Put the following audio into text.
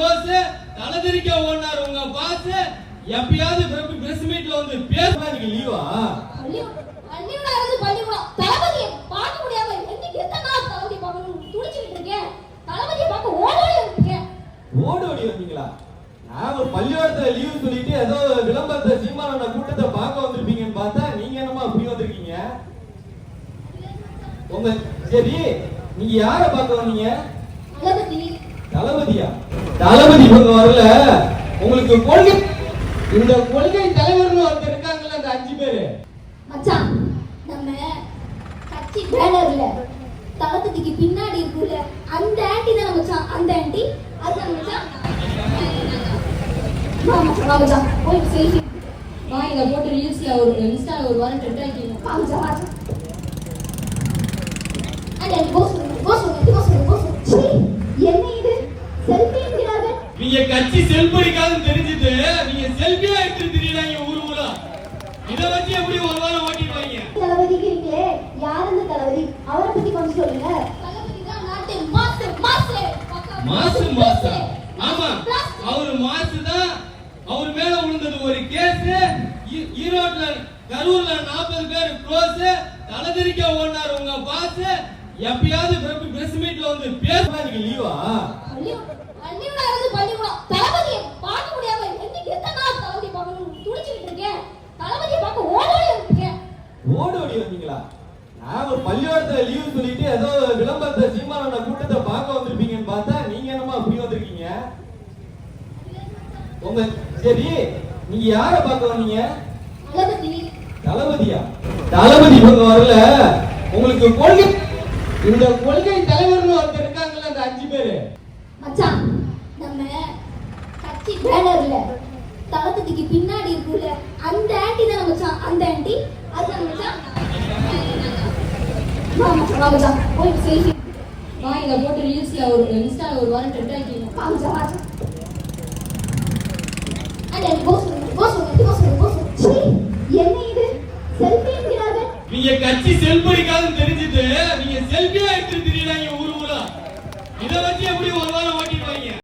Close தலதிரிக்க ஓடுனார் உங்க pass. எப்பயாவது press மீட்ல வந்து பேசலாம். நீங்க லீவா? பள்ளியோட பள்ளிக்கூடம் தளபதியை பார்க்க முடியாம என்னைக்கு எத்தனை நாள் தளபதி பார்க்கணும் துடிச்சிட்டு இருக்கேன். தளபதியை பார்க்க ஓடோடி இருக்கேன். ஓடோடி வந்தீங்களா? நான் ஒரு பள்ளியோடத்துல லீவ் சொல்லிட்டு ஏதோ விளம்பரத்தை சீமானோட கூட்டத்தை பார்க்க வந்திருப்பீங்கன்னு பார்த்தா நீங்க என்னமா அப்படி வந்திருக்கீங்க? உங்க சரி நீங்க யார பார்க்க வந்தீங்க? தளபதி. தளபதியா? தளபதி இவங்க வரல. உங்களுக்கு கொள்கை இந்த கொள்கை தலைவர்னு ஒருத்தர் இருக்காங்கல்ல, அந்த 5 பேரு மச்சான். நம்ம கட்சி பேனர்ல தளபதிக்கு பின்னாடி இருக்குல்ல அந்த ஆண்டி தான் மச்சான். அந்த ஆண்டி அதுதான் மச்சான். மச்சான் போய் செல்ஃபி இங்க போட்டு ரீல்ஸ்ல ஒரு இன்ஸ்டால ஒரு வாரம் ட்ரெண்ட் ஆகிட்டீங்க. மச்சான் அட போஸ் என்ன இது செல்ஃபி எடுக்கிறாங்க. நீங்க கட்சி செல்படிக்காதுன்னு தெரிஞ்சிட்டு நீங்க செல்ஃபியா எடுத்து திரியறாங்க ஊர் ஊரா. இத வச்சு எப்படி ஒரு வாரம் ஓட்டிடுவாங்க? தளபதி இருக்கீங்களே, யார் அந்த தளபதி? அவரை பத்தி கொஞ்சம் சொல்லுங்க. தளபதி தான் நாட்டு மாஸ்டர். மாஸ்டர் ஆமா, அவர் மாஸ்டர் தான். அவர் மேல விழுந்தது ஒரு கேஸ். ஈரோட்ல கரூர்ல 40 பேர் க்ளோஸ் தலதிரிக்க ஓடுனார் உங்க பாஸ். எப்பயாவது பிரஸ் மீட்ல வந்து பேசலாம். நீங்க லீவா? பள்ளியோட பள்ளிக்கூடம் தளபதியை பார்க்க முடியாம என்னைக்கு எத்தனை நாள் தளபதி பார்க்கணும் துடிச்சிட்டு இருக்கேன். தளபதியை பார்க்க ஓடோடி இருக்கேன். ஓடோடி வந்தீங்களா? நான் ஒரு பள்ளியோடத்துல லீவ் சொல்லிட்டு ஏதோ விளம்பரத்தை சீமானோட கூட்டத்தை பார்க்க வந்திருப்பீங்கன்னு பார்த்தா நீங்க என்னமா அப்படி வந்திருக்கீங்க? உங்க சரி நீங்க யார பார்க்க வந்தீங்க? தளபதி. தளபதியா? தளபதி இவங்க வரல. உங்களுக்கு கொள்கை இந்த கொள்கை தலைவர்னு ஒருத்தர் இருக்காங்கல்ல, அந்த 5 பேரு மச்சான். நம்ம கட்சி பேனர்ல தளபதிக்கு பின்னாடி இருக்குல்ல அந்த ஆண்டி தான் மச்சான். அந்த ஆண்டி அதுதான் மச்சான். மச்சான் போய் செல்ஃபி இங்க போட்டு ரீல்ஸ்ல ஒரு இன்ஸ்டால ஒரு வாரம் ட்ரெண்ட் ஆகிட்டீங்க. மச்சான் அட போஸ் என்ன இது செல்ஃபி எடுக்கிறாங்க. நீங்க கட்சி செல்படிக்காதுன்னு தெரிஞ்சிட்டு நீங்க செல்ஃபியா எடுத்து திரியறாங்க ஊர் ஊரா. இத வச்சு எப்படி ஒரு வாரம் ஓட்டி